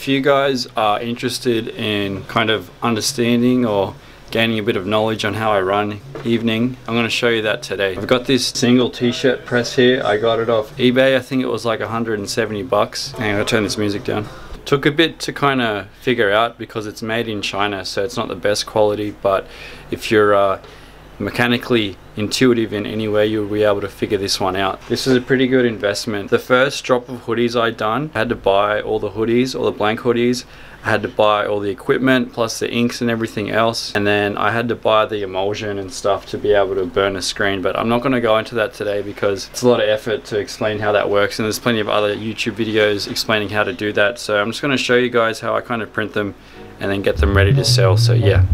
If you guys are interested in kind of understanding or gaining a bit of knowledge on how I run evening, I'm going to show you that today. I've got this single t-shirt press here. I got it off eBay. I think it was like 170 bucks. Hang on, I'm going to turn this music down. Took a bit to kind of figure out because it's made in China, so it's not the best quality, but if you're mechanically intuitive in any way, you'll be able to figure this one out. This is a pretty good investment. The first drop of hoodies I done, I had to buy all the hoodies, all the blank hoodies. I had to buy all the equipment plus the inks and everything else, and then I had to buy the emulsion and stuff to be able to burn a screen, but I'm not going to go into that today because it's a lot of effort to explain how that works, and there's plenty of other YouTube videos explaining how to do that. So I'm just going to show you guys how I kind of print them and then get them ready to sell. So yeah.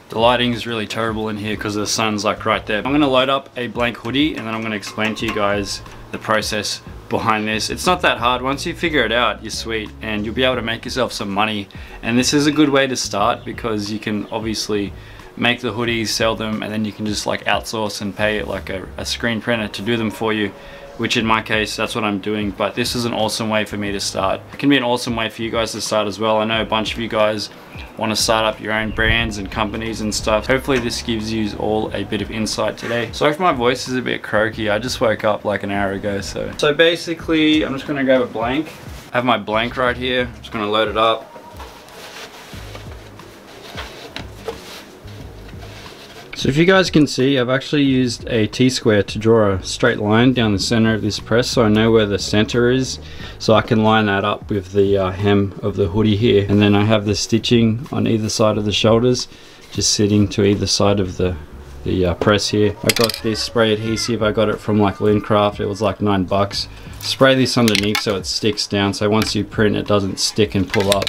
The lighting is really terrible in here because the sun's like right there. I'm going to load up a blank hoodie and then I'm going to explain to you guys the process behind this. It's not that hard. Once you figure it out, you're sweet and you'll be able to make yourself some money. And this is a good way to start because you can obviously make the hoodies, sell them, and then you can just like outsource and pay like a screen printer to do them for you, which in my case, that's what I'm doing. But this is an awesome way for me to start. It can be an awesome way for you guys to start as well. I know a bunch of you guys want to start up your own brands and companies and stuff. Hopefully this gives you all a bit of insight today. Sorry if my voice is a bit croaky. I just woke up like an hour ago. So basically, I'm just gonna grab a blank. I have my blank right here. I'm just gonna load it up. So if you guys can see, I've actually used a T-square to draw a straight line down the center of this press so I know where the center is, so I can line that up with the hem of the hoodie here. And then I have the stitching on either side of the shoulders, just sitting to either side of the press here. I got this spray adhesive. I got it from like Lincraft. It was like $9. Spray this underneath so it sticks down, so once you print it doesn't stick and pull up.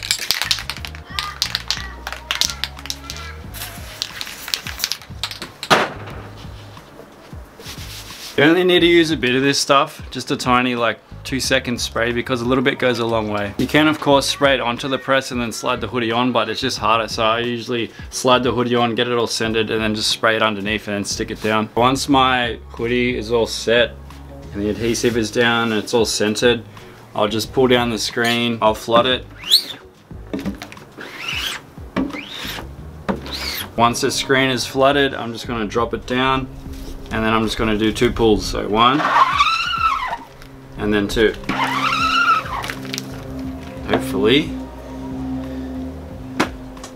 You only need to use a bit of this stuff, just a tiny like 2-second spray, because a little bit goes a long way. You can of course spray it onto the press and then slide the hoodie on, but it's just harder, so I usually slide the hoodie on, get it all centered, and then just spray it underneath and then stick it down. Once my hoodie is all set and the adhesive is down and it's all centered, I'll just pull down the screen, I'll flood it. Once the screen is flooded, I'm just going to drop it down. And then I'm just going to do 2 pulls, so 1 and then 2. Hopefully.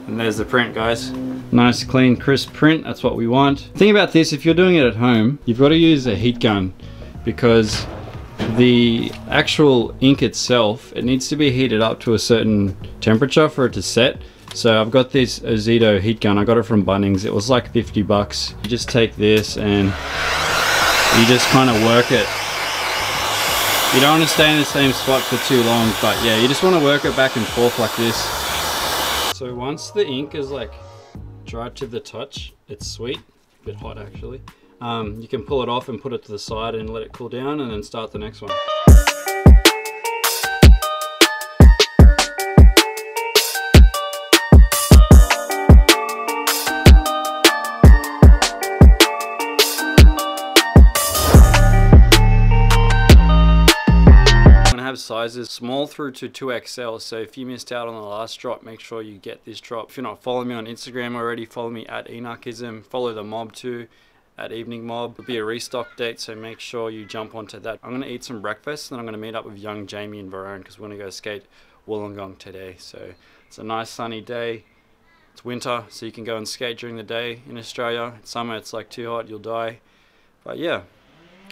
And there's the print, guys. Nice, clean, crisp print, that's what we want. The thing about this, if you're doing it at home, you've got to use a heat gun because the actual ink itself, it needs to be heated up to a certain temperature for it to set. So I've got this Ozito heat gun. I got it from Bunnings. It was like 50 bucks. You just take this and you just kind of work it. You don't want to stay in the same spot for too long, but yeah, you just want to work it back and forth like this. So once the ink is like dry to the touch, it's sweet, a bit hot actually. You can pull it off and put it to the side and let it cool down and then start the next one. Sizes small through to 2XL, so if you missed out on the last drop, make sure you get this drop. If you're not following me on Instagram already, follow me at Enochizm, follow the mob too at Evening Mob. It'll be a restock date, so make sure you jump onto that. I'm gonna eat some breakfast and I'm gonna meet up with young Jamie and Varone because we're gonna go skate Wollongong today. So it's a nice sunny day. It's winter, so you can go and skate during the day in Australia. In summer it's like too hot, you'll die. But yeah,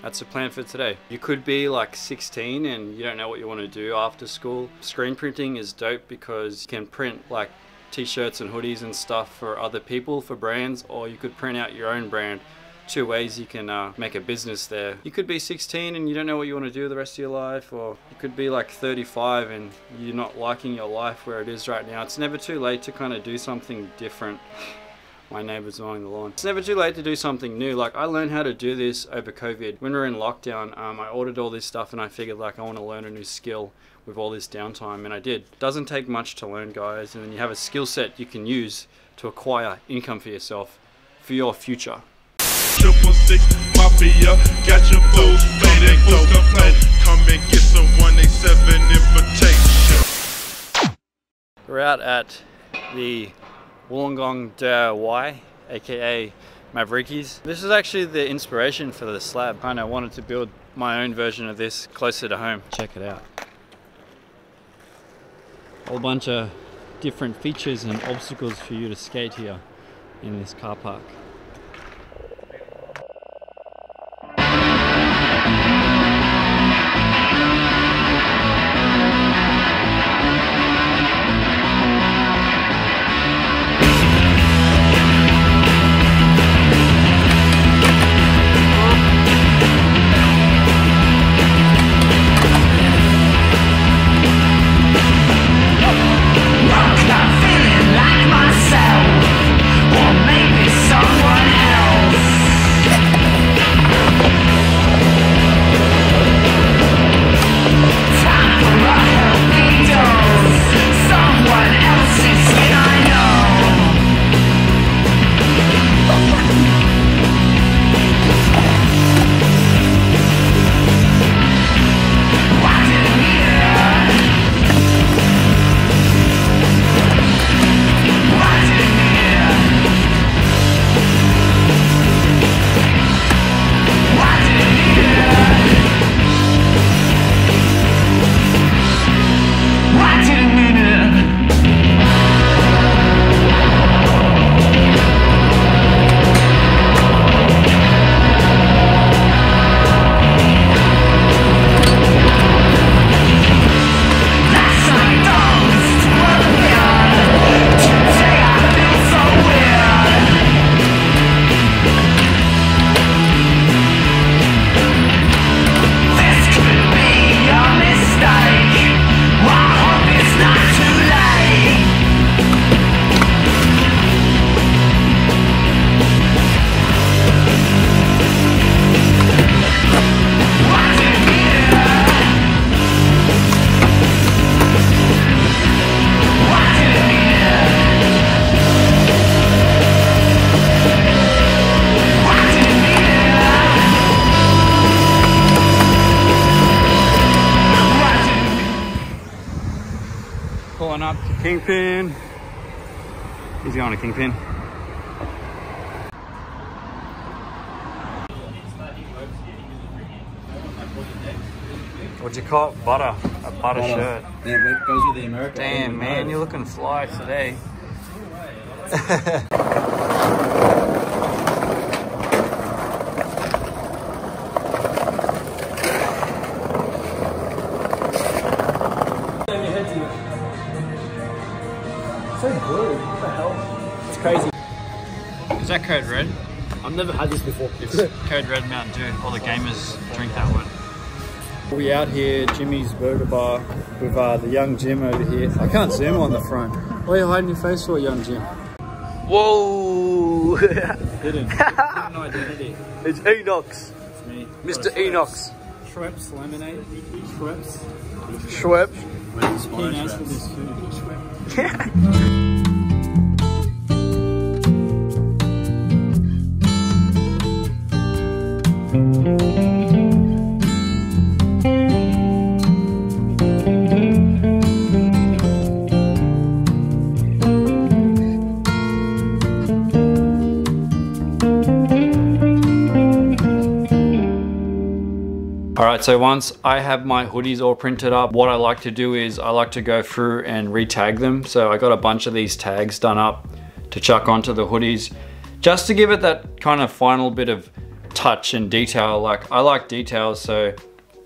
that's the plan for today. You could be like 16 and you don't know what you want to do after school. Screen printing is dope because you can print like t-shirts and hoodies and stuff for other people, for brands, or you could print out your own brand. 2 ways you can make a business there. You could be 16 and you don't know what you want to do the rest of your life, or you could be like 35 and you're not liking your life where it is right now. It's never too late to kind of do something different. my neighbour's mowing the lawn. It's never too late to do something new. Like, I learned how to do this over COVID. When we were in lockdown, I ordered all this stuff and I figured like I want to learn a new skill with all this downtime, and I did. It doesn't take much to learn, guys, and then you have a skill set you can use to acquire income for yourself, for your future. 666 Mafia, got your food faded, come and get some 187 invitation. We're out at the Wollongong DIY, aka Maverickies. This is actually the inspiration for the slab. I kind of wanted to build my own version of this closer to home. Check it out. A whole bunch of different features and obstacles for you to skate here in this car park. Pulling up to Kingpin. He's going to Kingpin. What'd you call it? Butter. A butter shirt. Yeah, it goes with the American. Damn, man, you're looking fly today. So blue. What the hell? It's crazy. Is that Code Red? I've never had this before. It's Code Red Mountain Dew. All the gamers drink that one. We out here, Jimmy's Burger Bar, with the young Jim over here. I can't zoom on the front. Why are you hiding your face for, young Jim? Whoa! Hidden. Hidden identity. It's Enox. It's me. Mr. Enox. Schweppes lemonade. Schweppes. Schweppes. Keen ass for this food. Alright, so once I have my hoodies all printed up, what I like to do is I like to go through and re-tag them. So I got a bunch of these tags done up to chuck onto the hoodies, just to give it that kind of final bit of touch and detail. Like, I like details, so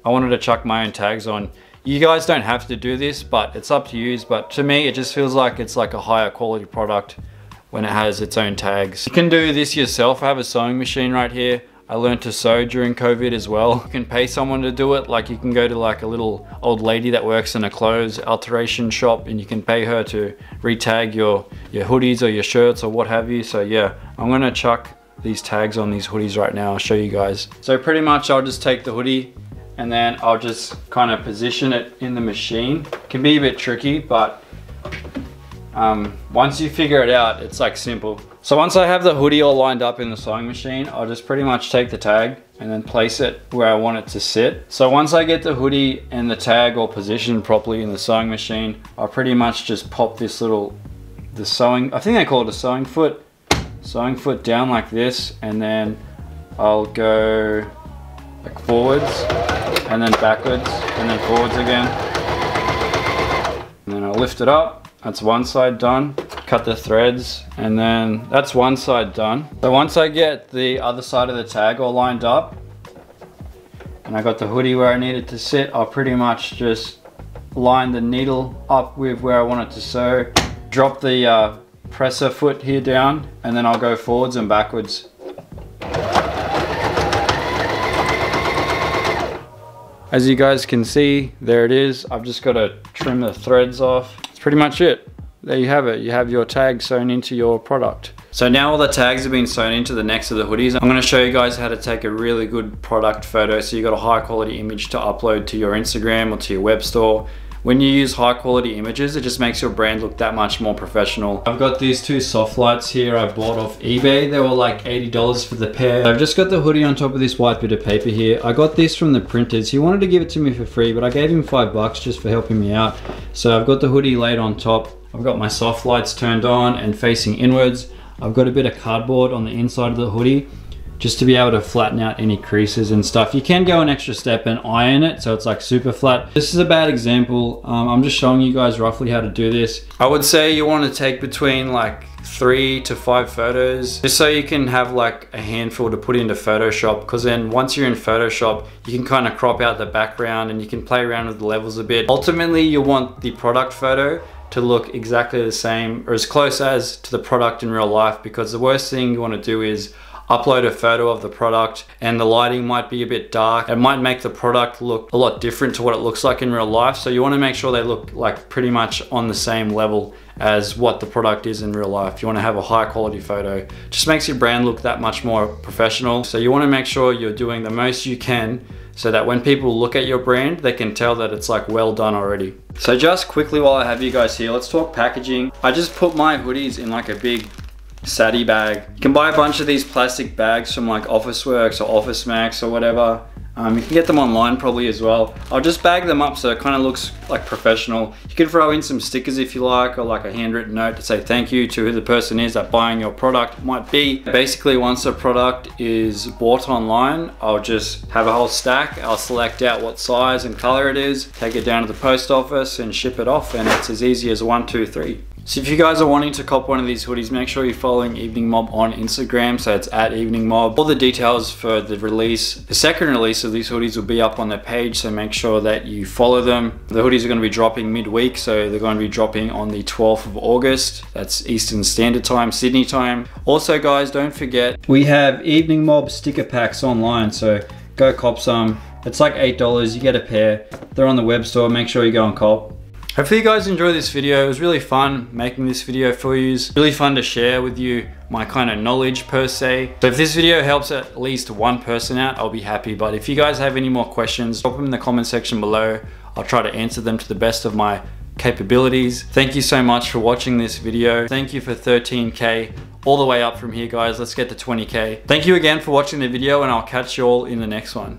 I wanted to chuck my own tags on. You guys don't have to do this, but it's up to you. But to me, it just feels like it's like a higher quality product when it has its own tags. You can do this yourself. I have a sewing machine right here. I learned to sew during COVID as well. You can pay someone to do it. Like you can go to like a little old lady that works in a clothes alteration shop and you can pay her to re-tag your hoodies or your shirts or what have you. So yeah, I'm gonna chuck these tags on these hoodies right now. I'll show you guys. So pretty much I'll just take the hoodie and then I'll just kind of position it in the machine. It can be a bit tricky, but once you figure it out, it's like simple. So once I have the hoodie all lined up in the sewing machine, I'll just pretty much take the tag and then place it where I want it to sit. So once I get the hoodie and the tag all positioned properly in the sewing machine, I'll pretty much just pop this the sewing, I think they call it a sewing foot down like this, and then I'll go like forwards and then backwards and then forwards again. And then I'll lift it up. That's one side done. Cut the threads, and then that's one side done. So once I get the other side of the tag all lined up and I got the hoodie where I need it to sit, I'll pretty much just line the needle up with where I want it to sew, drop the presser foot here down, and then I'll go forwards and backwards. As you guys can see, there it is. I've just got to trim the threads off. That's pretty much it. There you have it. You have your tag sewn into your product. So now all the tags have been sewn into the necks of the hoodies. I'm going to show you guys how to take a really good product photo so you got a high quality image to upload to your Instagram or to your web store. When you use high quality images, it just makes your brand look that much more professional. I've got these two soft lights here I bought off eBay. They were like $80 for the pair. I've just got the hoodie on top of this white bit of paper here. I got this from the printers. He wanted to give it to me for free, but I gave him $5 just for helping me out. So I've got the hoodie laid on top. I've got my soft lights turned on and facing inwards. I've got a bit of cardboard on the inside of the hoodie just to be able to flatten out any creases and stuff. You can go an extra step and iron it so it's like super flat. This is a bad example. I'm just showing you guys roughly how to do this. I would say you want to take between like 3 to 5 photos just so you can have like a handful to put into Photoshop, because then once you're in Photoshop you can kind of crop out the background and you can play around with the levels a bit. Ultimately you want the product photo to look exactly the same or as close as to the product in real life, because the worst thing you want to do is upload a photo of the product and the lighting might be a bit dark. It might make the product look a lot different to what it looks like in real life. So you want to make sure they look like pretty much on the same level as what the product is in real life. You want to have a high quality photo. Just makes your brand look that much more professional. So you want to make sure you're doing the most you can so that when people look at your brand, they can tell that it's like well done already. So just quickly while I have you guys here, let's talk packaging. I just put my hoodies in like a big Sadi bag. You can buy a bunch of these plastic bags from like Officeworks or Office Max or whatever. You can get them online probably as well. I'll just bag them up so it kind of looks like professional. You can throw in some stickers if you like, or like a handwritten note to say thank you to who the person is that buying your product might be. Basically, once a product is bought online, I'll just have a whole stack. I'll select out what size and color it is, take it down to the post office and ship it off, and it's as easy as 1, 2, 3. So if you guys are wanting to cop one of these hoodies, make sure you're following Evening Mob on Instagram. So it's @EveningMob. All the details for the release, the second release of these hoodies will be up on their page. So make sure that you follow them. The hoodies are going to be dropping midweek. So they're going to be dropping on the 12th of August. That's Eastern Standard Time, Sydney time. Also guys, don't forget, we have Evening Mob sticker packs online. So go cop some. It's like $8, you get a pair. They're on the web store, make sure you go and cop. Hopefully you guys enjoyed this video. It was really fun making this video for you. It's really fun to share with you my kind of knowledge per se. So if this video helps at least one person out, I'll be happy. But if you guys have any more questions, drop them in the comment section below. I'll try to answer them to the best of my capabilities. Thank you so much for watching this video. Thank you for 13K all the way up from here, guys. Let's get to 20K. Thank you again for watching the video, and I'll catch you all in the next one.